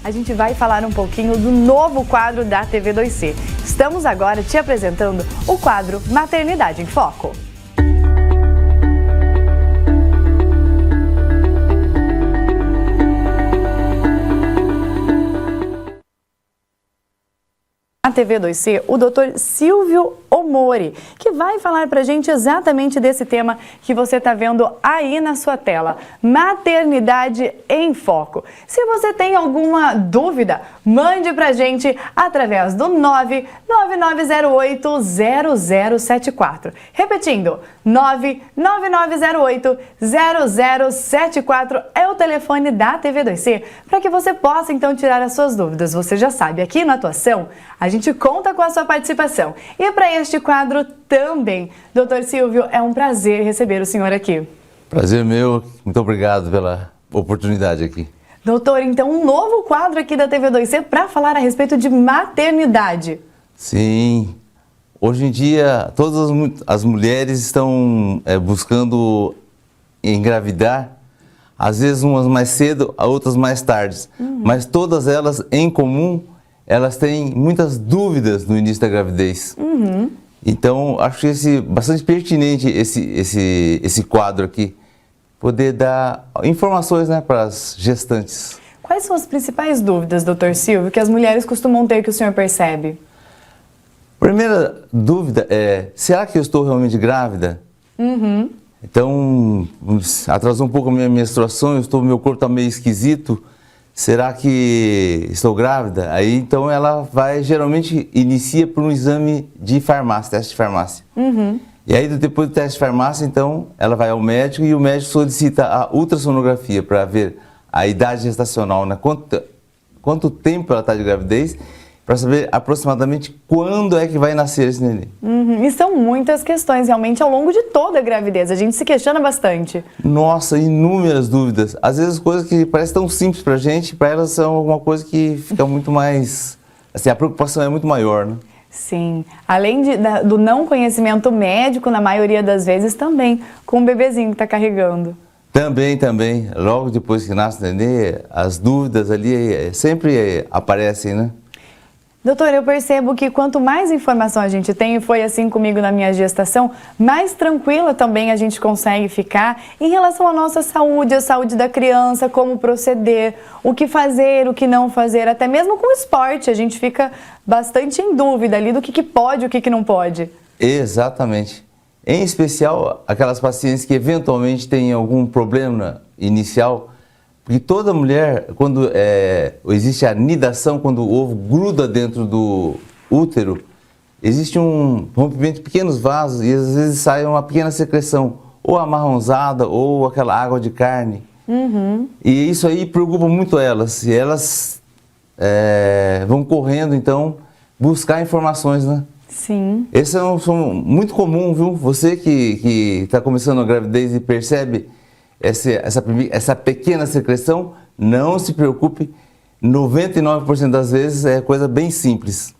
a gente vai falar um pouquinho do novo quadro da TV 2C. Estamos agora te apresentando o quadro Maternidade em Foco. Na TV 2C, o Dr. Silvio Omori, que vai falar pra gente exatamente desse tema que você está vendo aí na sua tela, Maternidade em Foco. Se você tem alguma dúvida, mande pra gente através do 99908-0074. Repetindo, 99908-0074 é o telefone da TV 2C para que você possa então tirar as suas dúvidas. Você já sabe, aqui na Atuação, a gente conta com a sua participação. E para este quadro também, Dr. Silvio, é um prazer receber o senhor aqui. Prazer meu, muito obrigado pela oportunidade aqui. Doutor, então um novo quadro aqui da TV 2C para falar a respeito de maternidade. Sim, hoje em dia todas as mulheres estão buscando engravidar, às vezes umas mais cedo, outras mais tarde, mas todas elas em comum, elas têm muitas dúvidas no início da gravidez. Então, acho bastante pertinente esse quadro aqui, poder dar informações, né, para as gestantes. Quais são as principais dúvidas, doutor Silvio, que as mulheres costumam ter que o senhor percebe? Primeira dúvida é, será que eu estou realmente grávida? Então, atrasou um pouco a minha menstruação, meu corpo está meio esquisito. Será que estou grávida? Aí, então, ela geralmente inicia por um exame de farmácia, teste de farmácia. E aí, depois do teste de farmácia, então, ela vai ao médico e o médico solicita a ultrassonografia para ver a idade gestacional, né? Quanto tempo ela está de gravidez, para saber aproximadamente quando é que vai nascer esse neném. E são muitas questões, realmente, ao longo de toda a gravidez. A gente se questiona bastante. Nossa, inúmeras dúvidas. Às vezes coisas que parecem tão simples pra gente, para elas são alguma coisa que fica muito mais... Assim, a preocupação é muito maior, né? Sim. Além do não conhecimento médico, na maioria das vezes, também com o bebezinho que está carregando. Também. Logo depois que nasce o nenê, as dúvidas ali sempre aparecem, né? Doutor, eu percebo que quanto mais informação a gente tem, e foi assim comigo na minha gestação, mais tranquila também a gente consegue ficar em relação à nossa saúde, a saúde da criança, como proceder, o que fazer, o que não fazer, até mesmo com o esporte, a gente fica bastante em dúvida ali do que pode e o que não pode. Exatamente. Em especial, aquelas pacientes que eventualmente têm algum problema inicial. Porque toda mulher, quando existe a nidação, quando o ovo gruda dentro do útero, existe um rompimento de pequenos vasos e às vezes sai uma pequena secreção, ou amarronzada ou aquela água de carne. E isso aí preocupa muito elas, e elas vão correndo então buscar informações, né? Sim. Esse é muito comum, viu? Você que está começando a gravidez e percebe essa pequena secreção, não se preocupe, 99% das vezes é coisa bem simples.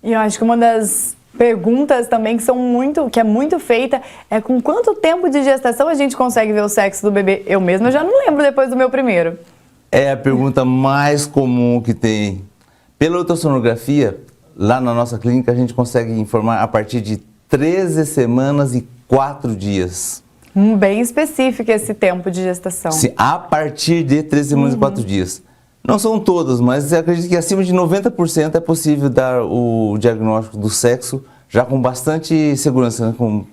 E eu acho que uma das perguntas também que é muito feita é com quanto tempo de gestação a gente consegue ver o sexo do bebê? Eu mesma já não lembro depois do meu primeiro. É a pergunta mais comum que tem. Pela ultrassonografia, lá na nossa clínica a gente consegue informar a partir de 13 semanas e 4 dias. Bem específico esse tempo de gestação. Sim, a partir de 13 semanas e 4 dias. Não são todas, mas eu acredito que acima de 90% é possível dar o diagnóstico do sexo já com bastante segurança. Né?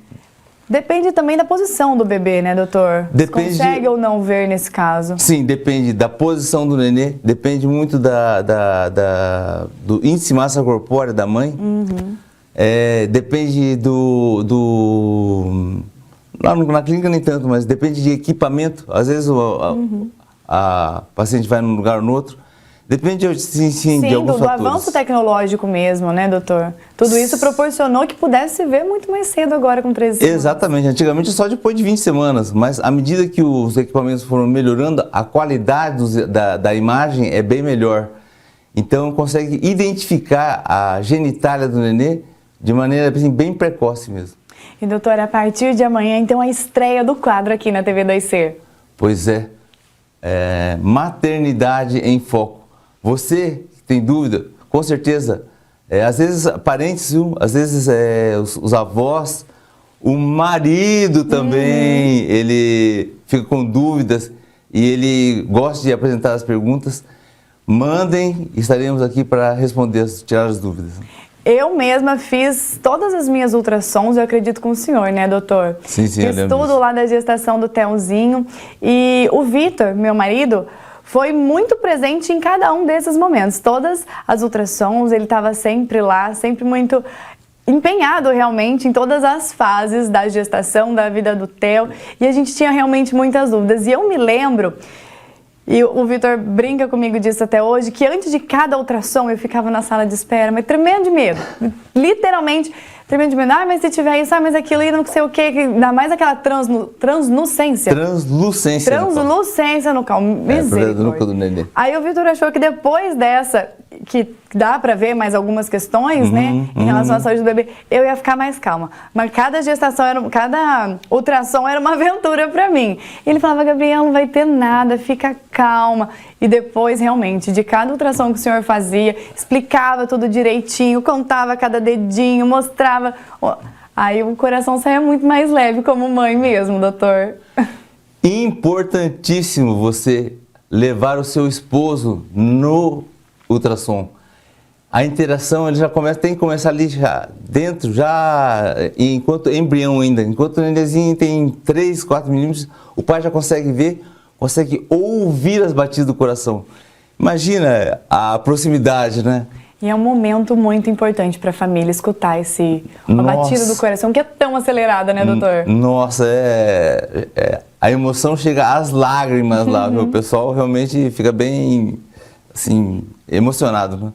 Depende também da posição do bebê, né, doutor? Depende. Você consegue ou não ver nesse caso? Sim, depende da posição do nenê, depende muito do índice de massa corpórea da mãe. Depende lá na clínica nem tanto, mas depende de equipamento. Às vezes a paciente vai num lugar ou no outro. Depende de alguns fatores. Do avanço tecnológico mesmo, né, doutor? Tudo isso proporcionou que pudesse ver muito mais cedo agora com 13 semanas. Exatamente. Antigamente só depois de 20 semanas, mas à medida que os equipamentos foram melhorando, a qualidade da imagem é bem melhor. Então consegue identificar a genitália do nenê de maneira assim, bem precoce mesmo. E doutora, a partir de amanhã, então, a estreia do quadro aqui na TV 2C. Pois é, Maternidade em Foco. Você que tem dúvida, com certeza, às vezes parentes, viu? Às vezes os avós, o marido também, ele fica com dúvidas e ele gosta de apresentar as perguntas. Mandem, estaremos aqui para responder, tirar as dúvidas. Eu mesma fiz todas as minhas ultrassons, eu acredito com o senhor, né, doutor? Sim, fiz tudo lá da gestação do Theozinho. E o Vitor, meu marido, foi muito presente em cada um desses momentos. Todas as ultrassons, ele estava sempre lá, sempre muito empenhado realmente em todas as fases da gestação, da vida do Theo. E a gente tinha realmente muitas dúvidas. E eu me lembro... E o Vitor brinca comigo disso até hoje, que antes de cada ultrassom eu ficava na sala de espera, mas tremendo de medo, literalmente tremendo de medo. Ah, mas se tiver isso, mas aquilo aí, não sei o quê, ainda mais aquela translucência. Translucência no cal. Misericórdia. Do nenê. Aí o Vitor achou que depois dessa, que dá pra ver mais algumas questões, né, em relação à saúde do bebê, eu ia ficar mais calma. Mas cada gestação, cada ultrassom era uma aventura pra mim. E ele falava, Gabriela, não vai ter nada, fica calma. E depois, realmente, de cada ultrassom que o senhor fazia, explicava tudo direitinho, contava cada dedinho, mostrava. Aí o coração saía muito mais leve como mãe mesmo, doutor. Importantíssimo você levar o seu esposo no ultrassom. A interação ele já começa, tem que começar ali já dentro, já enquanto embrião ainda, enquanto o nenenzinho tem 3, 4 milímetros, o pai já consegue ver, consegue ouvir as batidas do coração. Imagina a proximidade, né? E é um momento muito importante para a família escutar a batida do coração, que é tão acelerada, né, doutor? Nossa, a emoção chega às lágrimas lá, o pessoal realmente fica bem, assim, emocionado, né?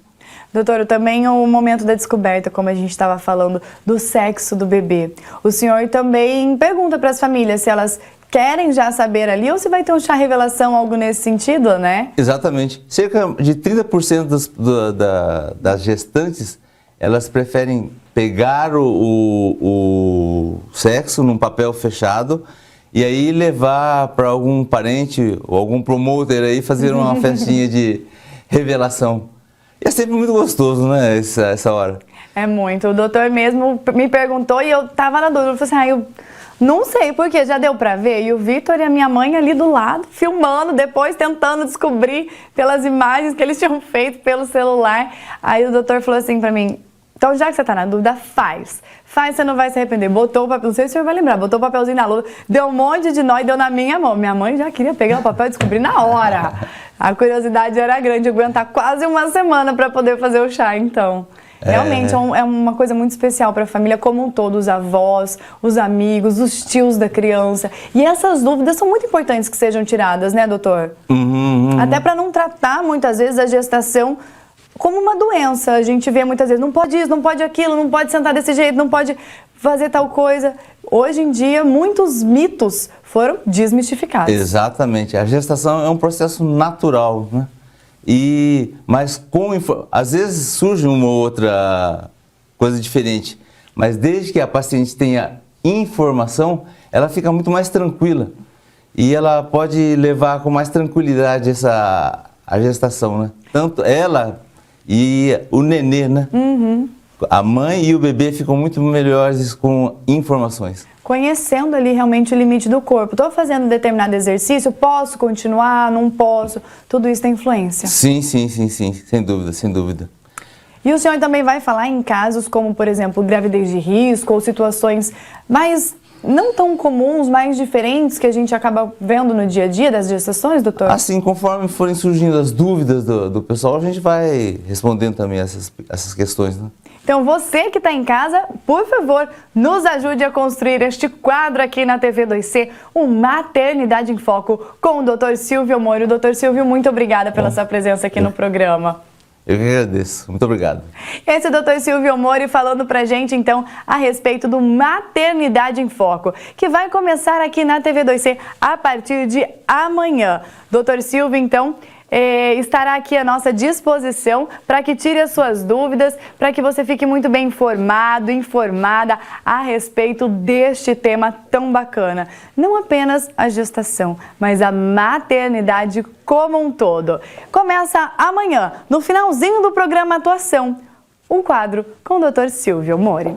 Doutor, também o momento da descoberta, como a gente estava falando, do sexo do bebê. O senhor também pergunta para as famílias se elas querem já saber ali ou se vai ter um chá revelação, algo nesse sentido, né? Exatamente. Cerca de 30% das gestantes, elas preferem pegar o sexo num papel fechado e aí levar para algum parente ou algum promotor aí fazer uma festinha de revelação. E é sempre muito gostoso, né, essa hora. É muito. O doutor mesmo me perguntou e eu tava na dúvida. Eu falei assim, eu não sei porque já deu pra ver. E o Vitor e a minha mãe ali do lado, filmando, depois tentando descobrir pelas imagens que eles tinham feito pelo celular. Aí o doutor falou assim pra mim, então já que você tá na dúvida, faz. Faz, você não vai se arrepender. Botou o papel, não sei se o senhor vai lembrar, botou o papelzinho na lua, deu um monte de nó e deu na minha mão. Minha mãe já queria pegar o papel e descobrir na hora. A curiosidade era grande, aguentar quase uma semana para poder fazer o chá, então. Realmente é uma coisa muito especial para a família como um todo, os avós, os amigos, os tios da criança. E essas dúvidas são muito importantes que sejam tiradas, né, doutor? Até para não tratar, muitas vezes, a gestação como uma doença. A gente vê muitas vezes, não pode isso, não pode aquilo, não pode sentar desse jeito, não pode fazer tal coisa. Hoje em dia, muitos mitos foram desmistificados. Exatamente. A gestação é um processo natural, né? Mas às vezes surge uma outra coisa diferente, mas desde que a paciente tenha informação, ela fica muito mais tranquila e ela pode levar com mais tranquilidade a gestação, né? Tanto ela e o nenê, né? A mãe e o bebê ficam muito melhores com informações. Conhecendo ali realmente o limite do corpo. Estou fazendo determinado exercício, posso continuar, não posso? Tudo isso tem influência. Sim, sem dúvida, sem dúvida. E o senhor também vai falar em casos como, por exemplo, gravidez de risco ou situações mais não tão comuns, mais diferentes que a gente acaba vendo no dia a dia das gestações, doutor? Assim, conforme forem surgindo as dúvidas do pessoal, a gente vai respondendo também essas questões, né? Então você que está em casa, por favor, nos ajude a construir este quadro aqui na TV 2C, o Maternidade em Foco, com o Dr. Silvio Mori. Dr. Silvio, muito obrigada pela sua presença aqui no programa. Eu que agradeço. Muito obrigado. Esse é o Dr. Silvio Mori falando pra gente, então, a respeito do Maternidade em Foco, que vai começar aqui na TV 2C a partir de amanhã. Dr. Silvio, então, estará aqui à nossa disposição para que tire as suas dúvidas, para que você fique muito bem informado, informada a respeito deste tema tão bacana. Não apenas a gestação, mas a maternidade como um todo. Começa amanhã, no finalzinho do programa Atuação, um quadro com o Dr. Silvio Mori.